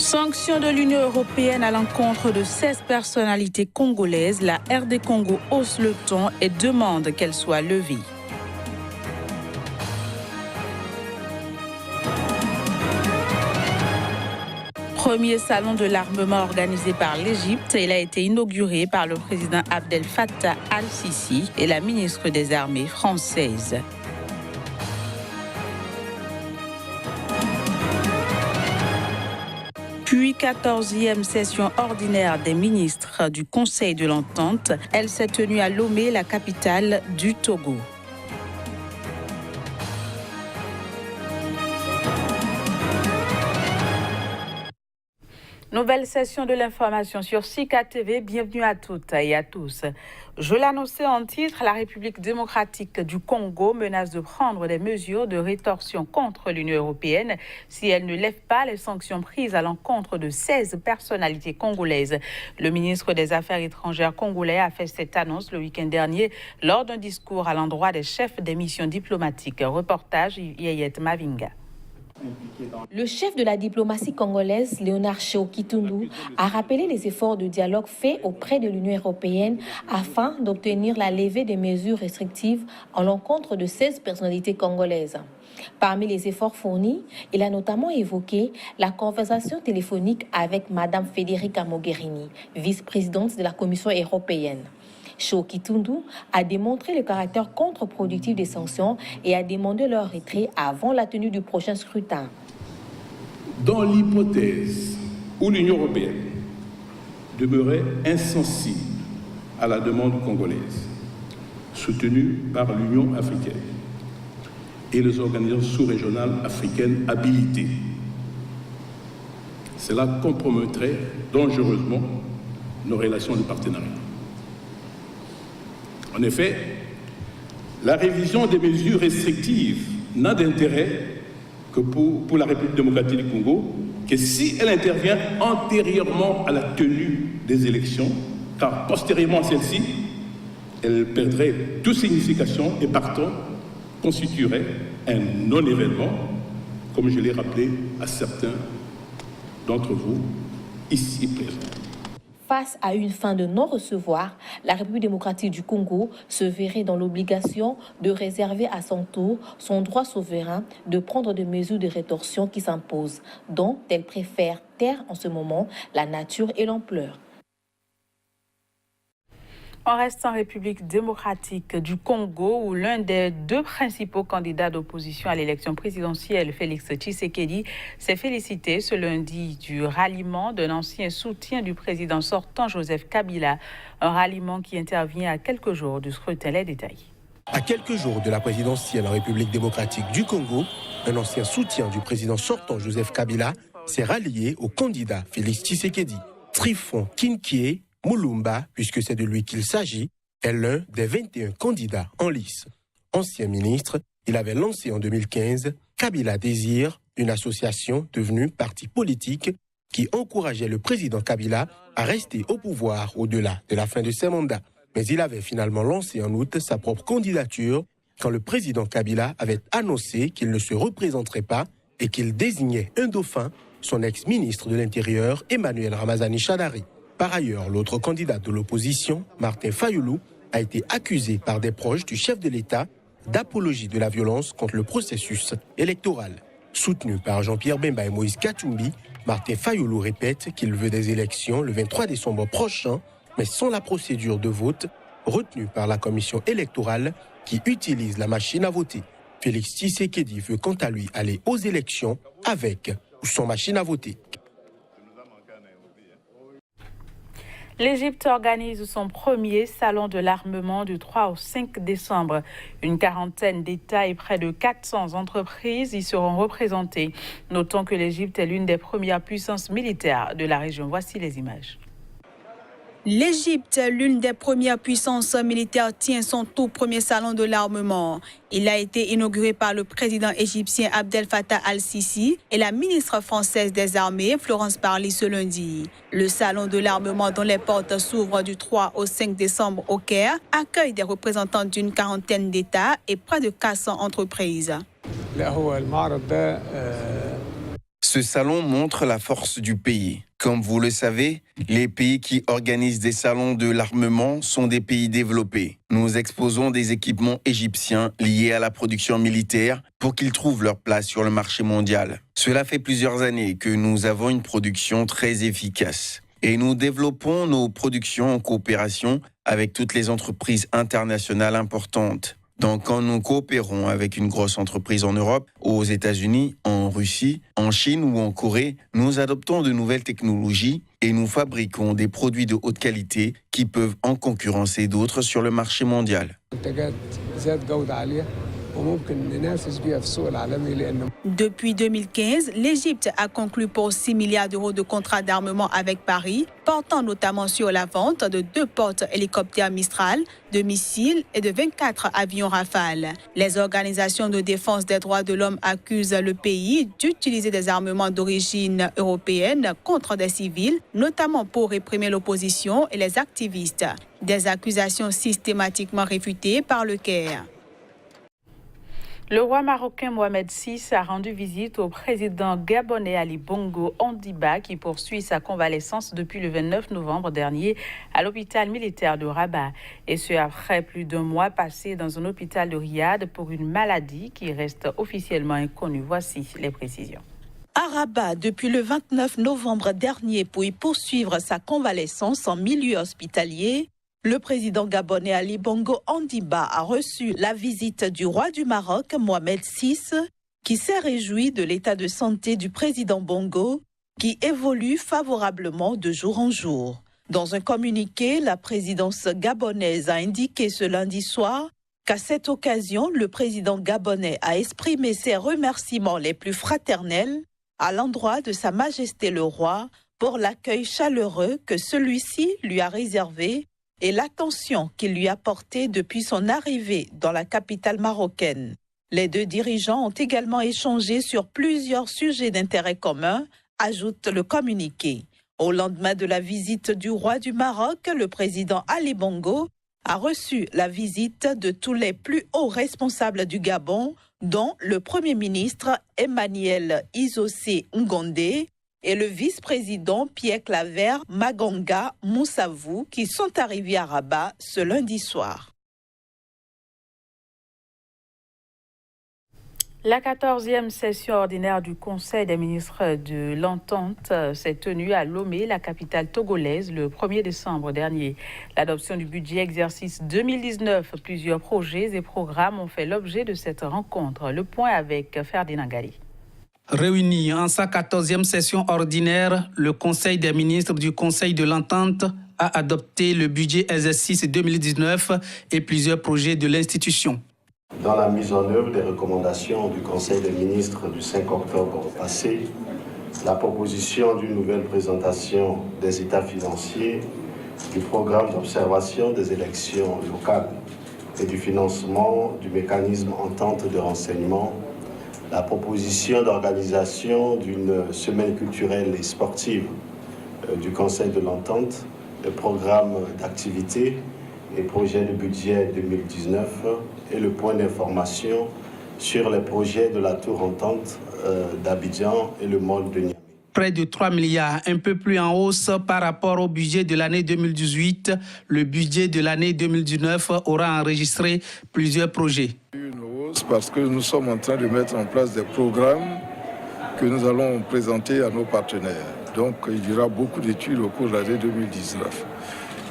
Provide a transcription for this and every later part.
Sanctions de l'Union européenne à l'encontre de 16 personnalités congolaises, la RD Congo hausse le ton et demande qu'elles soient levées. Premier salon de l'armement organisé par l'Égypte, il a été inauguré par le président Abdel Fattah al-Sisi et la ministre des Armées française. Puis 14e session ordinaire des ministres du Conseil de l'Entente, elle s'est tenue à Lomé, la capitale du Togo. Nouvelle session de l'information sur Sika TV. Bienvenue à toutes et à tous. Je l'annonçais en titre, la République démocratique du Congo menace de prendre des mesures de rétorsion contre l'Union européenne si elle ne lève pas les sanctions prises à l'encontre de 16 personnalités congolaises. Le ministre des Affaires étrangères congolais a fait cette annonce le week-end dernier lors d'un discours à l'endroit des chefs des missions diplomatiques. Reportage Yeyet Mavinga. Le chef de la diplomatie congolaise, Léonard Tchéo-Kitundu, a rappelé les efforts de dialogue faits auprès de l'Union européenne afin d'obtenir la levée des mesures restrictives à l'encontre de 16 personnalités congolaises. Parmi les efforts fournis, il a notamment évoqué la conversation téléphonique avec Mme Federica Mogherini, vice-présidente de la Commission européenne. Tchéo-Kitundu a démontré le caractère contre-productif des sanctions et a demandé leur retrait avant la tenue du prochain scrutin. Dans l'hypothèse où l'Union européenne demeurait insensible à la demande congolaise, soutenue par l'Union africaine et les organisations sous-régionales africaines habilitées, cela compromettrait dangereusement nos relations de partenariat. En effet, la révision des mesures restrictives n'a d'intérêt que pour la République démocratique du Congo que si elle intervient antérieurement à la tenue des élections, car postérieurement à celle-ci, elle perdrait toute signification et partant constituerait un non-événement, comme je l'ai rappelé à certains d'entre vous ici présents. Face à une fin de non-recevoir, la République démocratique du Congo se verrait dans l'obligation de réserver à son tour son droit souverain de prendre des mesures de rétorsion qui s'imposent, dont elle préfère taire en ce moment la nature et l'ampleur. On reste en République démocratique du Congo où l'un des deux principaux candidats d'opposition à l'élection présidentielle, Félix Tshisekedi, s'est félicité ce lundi du ralliement d'un ancien soutien du président sortant Joseph Kabila, un ralliement qui intervient à quelques jours du scrutin. Les détails. À quelques jours de la présidentielle en République démocratique du Congo, un ancien soutien du président sortant Joseph Kabila s'est rallié au candidat Félix Tshisekedi. Trifon Kinkie Mulumba, puisque c'est de lui qu'il s'agit, est l'un des 21 candidats en lice. Ancien ministre, il avait lancé en 2015 Kabila Désir, une association devenue parti politique qui encourageait le président Kabila à rester au pouvoir au-delà de la fin de ses mandats. Mais il avait finalement lancé en août sa propre candidature quand le président Kabila avait annoncé qu'il ne se représenterait pas et qu'il désignait un dauphin, son ex-ministre de l'Intérieur, Emmanuel Ramazani Shadari. Par ailleurs, l'autre candidat de l'opposition, Martin Fayoulou, a été accusé par des proches du chef de l'État d'apologie de la violence contre le processus électoral. Soutenu par Jean-Pierre Bemba et Moïse Katumbi, Martin Fayoulou répète qu'il veut des élections le 23 décembre prochain, mais sans la procédure de vote retenue par la commission électorale qui utilise la machine à voter. Félix Tshisekedi veut quant à lui aller aux élections avec ou sans machine à voter. L'Égypte organise son premier salon de l'armement du 3 au 5 décembre. Une quarantaine d'États et près de 400 entreprises y seront représentées. Notons que l'Égypte est l'une des premières puissances militaires de la région. Voici les images. L'Égypte, l'une des premières puissances militaires, tient son tout premier salon de l'armement. Il a été inauguré par le président égyptien Abdel Fattah al-Sisi et la ministre française des Armées, Florence Parly, ce lundi. Le salon de l'armement, dont les portes s'ouvrent du 3 au 5 décembre au Caire, accueille des représentants d'une quarantaine d'États et près de 400 entreprises. Ce salon montre la force du pays. Comme vous le savez, les pays qui organisent des salons de l'armement sont des pays développés. Nous exposons des équipements égyptiens liés à la production militaire pour qu'ils trouvent leur place sur le marché mondial. Cela fait plusieurs années que nous avons une production très efficace. Et nous développons nos productions en coopération avec toutes les entreprises internationales importantes. Donc, quand nous coopérons avec une grosse entreprise en Europe, aux États-Unis, en Russie, en Chine ou en Corée, nous adoptons de nouvelles technologies et nous fabriquons des produits de haute qualité qui peuvent en concurrencer d'autres sur le marché mondial. Depuis 2015, l'Égypte a conclu pour 6 milliards d'euros de contrats d'armement avec Paris, portant notamment sur la vente de 2 porte-hélicoptères Mistral, de missiles et de 24 avions Rafale. Les organisations de défense des droits de l'homme accusent le pays d'utiliser des armements d'origine européenne contre des civils, notamment pour réprimer l'opposition et les activistes. Des accusations systématiquement réfutées par le Caire. Le roi marocain Mohamed VI a rendu visite au président gabonais Ali Bongo Ondimba qui poursuit sa convalescence depuis le 29 novembre dernier à l'hôpital militaire de Rabat. Et ce après plus d'un mois passé dans un hôpital de Riyad pour une maladie qui reste officiellement inconnue. Voici les précisions. À Rabat depuis le 29 novembre dernier pour y poursuivre sa convalescence en milieu hospitalier, le président gabonais Ali Bongo Ondimba a reçu la visite du roi du Maroc, Mohamed VI, qui s'est réjoui de l'état de santé du président Bongo, qui évolue favorablement de jour en jour. Dans un communiqué, la présidence gabonaise a indiqué ce lundi soir qu'à cette occasion, le président gabonais a exprimé ses remerciements les plus fraternels à l'endroit de Sa Majesté le Roi pour l'accueil chaleureux que celui-ci lui a réservé et l'attention qu'il lui a portée depuis son arrivée dans la capitale marocaine. Les deux dirigeants ont également échangé sur plusieurs sujets d'intérêt commun, ajoute le communiqué. Au lendemain de la visite du roi du Maroc, le président Ali Bongo a reçu la visite de tous les plus hauts responsables du Gabon, dont le Premier ministre Emmanuel Issossé Ngondé, et le vice-président Pierre Claver Maganga Moussavou qui sont arrivés à Rabat ce lundi soir. La 14e session ordinaire du Conseil des ministres de l'Entente s'est tenue à Lomé, la capitale togolaise, le 1er décembre dernier. L'adoption du budget exercice 2019, plusieurs projets et programmes ont fait l'objet de cette rencontre. Le point avec Ferdinand Gali. Réuni en sa 14e session ordinaire, le Conseil des ministres du Conseil de l'Entente a adopté le budget exercice 2019 et plusieurs projets de l'institution. Dans la mise en œuvre des recommandations du Conseil des ministres du 5 octobre passé, la proposition d'une nouvelle présentation des états financiers, du programme d'observation des élections locales et du financement du mécanisme entente de renseignement, la proposition d'organisation d'une semaine culturelle et sportive du Conseil de l'Entente, le programme d'activité et projet de budget 2019 et le point d'information sur les projets de la Tour Entente d'Abidjan et le mall de Niamey. Près de 3 milliards, un peu plus en hausse par rapport au budget de l'année 2018. Le budget de l'année 2019 aura enregistré plusieurs projets. Parce que nous sommes en train de mettre en place des programmes que nous allons présenter à nos partenaires. Donc il y aura beaucoup d'études au cours de l'année 2019.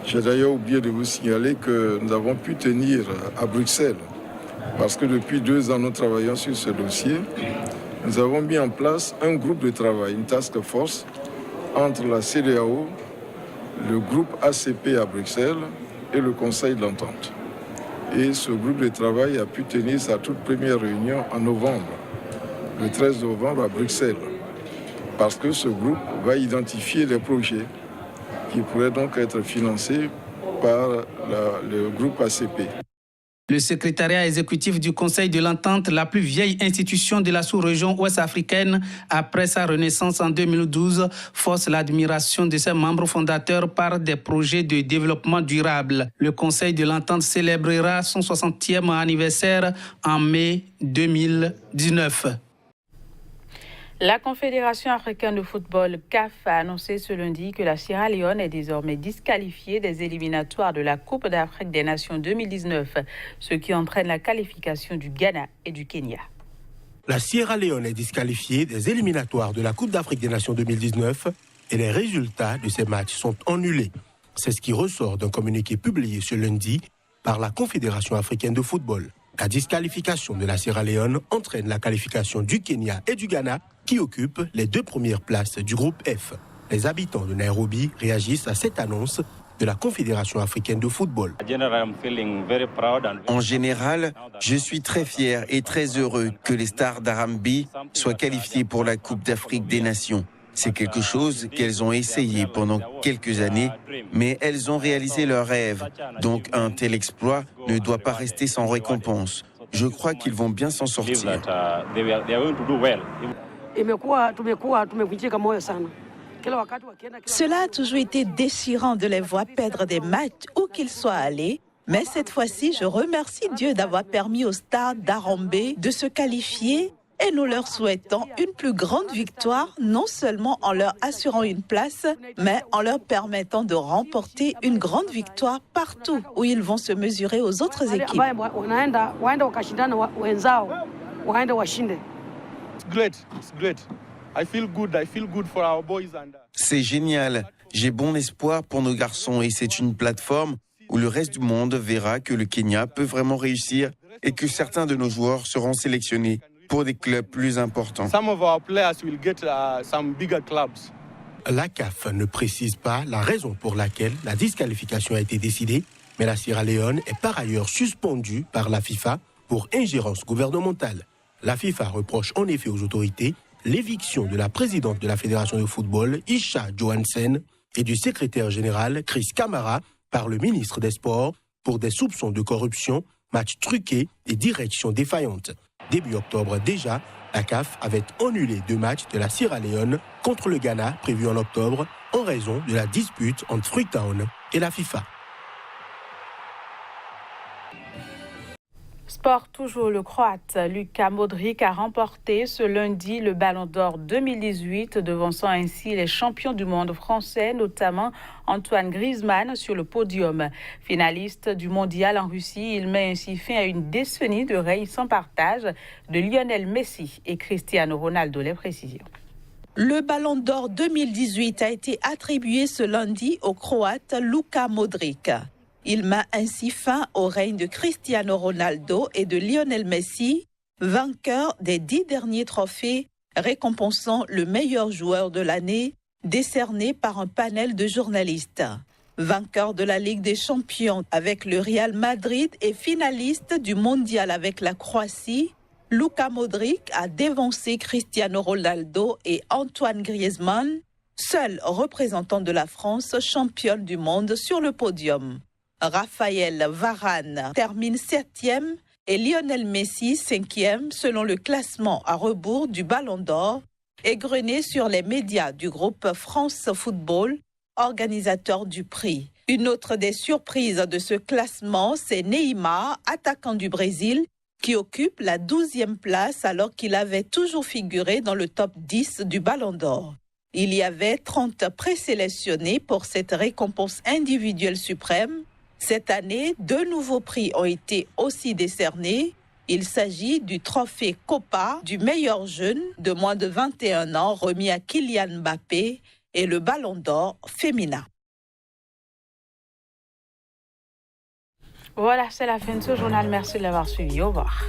J'ai d'ailleurs oublié de vous signaler que nous avons pu tenir à Bruxelles, parce que depuis 2 ans nous travaillons sur ce dossier. Nous avons mis en place un groupe de travail, une task force, entre la CEDEAO, le groupe ACP à Bruxelles et le Conseil de l'Entente. Et ce groupe de travail a pu tenir sa toute première réunion en novembre, le 13 novembre à Bruxelles, parce que ce groupe va identifier des projets qui pourraient donc être financés par le groupe ACP. Le secrétariat exécutif du Conseil de l'Entente, la plus vieille institution de la sous-région ouest-africaine, après sa renaissance en 2012, force l'admiration de ses membres fondateurs par des projets de développement durable. Le Conseil de l'Entente célébrera son 60e anniversaire en mai 2019. La Confédération africaine de football CAF a annoncé ce lundi que la Sierra Leone est désormais disqualifiée des éliminatoires de la Coupe d'Afrique des Nations 2019, ce qui entraîne la qualification du Ghana et du Kenya. La Sierra Leone est disqualifiée des éliminatoires de la Coupe d'Afrique des Nations 2019 et les résultats de ces matchs sont annulés. C'est ce qui ressort d'un communiqué publié ce lundi par la Confédération africaine de football. La disqualification de la Sierra Leone entraîne la qualification du Kenya et du Ghana qui occupent les 2 premières places du groupe F. Les habitants de Nairobi réagissent à cette annonce de la Confédération africaine de football. En général, je suis très fier et très heureux que les Stars d'Harambee soient qualifiées pour la Coupe d'Afrique des Nations. C'est quelque chose qu'elles ont essayé pendant quelques années, mais elles ont réalisé leur rêve. Donc un tel exploit ne doit pas rester sans récompense. Je crois qu'ils vont bien s'en sortir. Cela a toujours été déchirant de les voir perdre des matchs où qu'ils soient allés. Mais cette fois-ci, je remercie Dieu d'avoir permis aux Stars d'Harambee de se qualifier et nous leur souhaitons une plus grande victoire, non seulement en leur assurant une place, mais en leur permettant de remporter une grande victoire partout où ils vont se mesurer aux autres équipes. C'est génial. J'ai bon espoir pour nos garçons et c'est une plateforme où le reste du monde verra que le Kenya peut vraiment réussir et que certains de nos joueurs seront sélectionnés pour des clubs plus importants. La CAF ne précise pas la raison pour laquelle la disqualification a été décidée, mais la Sierra Leone est par ailleurs suspendue par la FIFA pour ingérence gouvernementale. La FIFA reproche en effet aux autorités l'éviction de la présidente de la Fédération de football, Isha Johansen, et du secrétaire général, Chris Kamara, par le ministre des Sports pour des soupçons de corruption, matchs truqués et direction défaillante. Début octobre déjà, la CAF avait annulé 2 matchs de la Sierra Leone contre le Ghana prévus en octobre en raison de la dispute entre Freetown et la FIFA. Sport toujours, le Croate Luka Modric a remporté ce lundi le Ballon d'Or 2018, devançant ainsi les champions du monde français, notamment Antoine Griezmann sur le podium. Finaliste du mondial en Russie, il met ainsi fin à une décennie de règne sans partage de Lionel Messi et Cristiano Ronaldo. Les précisions. Le Ballon d'Or 2018 a été attribué ce lundi au Croate Luka Modric. Il met ainsi fin au règne de Cristiano Ronaldo et de Lionel Messi, vainqueurs des 10 derniers trophées, récompensant le meilleur joueur de l'année, décerné par un panel de journalistes. Vainqueur de la Ligue des Champions avec le Real Madrid et finaliste du Mondial avec la Croatie, Luka Modric a dévancé Cristiano Ronaldo et Antoine Griezmann, seul représentant de la France championne du monde sur le podium. Raphaël Varane termine 7e et Lionel Messi 5e selon le classement à rebours du Ballon d'Or, égrené sur les médias du groupe France Football, organisateur du prix. Une autre des surprises de ce classement, c'est Neymar, attaquant du Brésil, qui occupe la 12e place alors qu'il avait toujours figuré dans le top 10 du Ballon d'Or. Il y avait 30 présélectionnés pour cette récompense individuelle suprême. Cette année, 2 nouveaux prix ont été aussi décernés. Il s'agit du trophée Copa du meilleur jeune de moins de 21 ans remis à Kylian Mbappé et le Ballon d'Or féminin. Voilà, c'est la fin de ce journal. Merci de l'avoir suivi. Au revoir.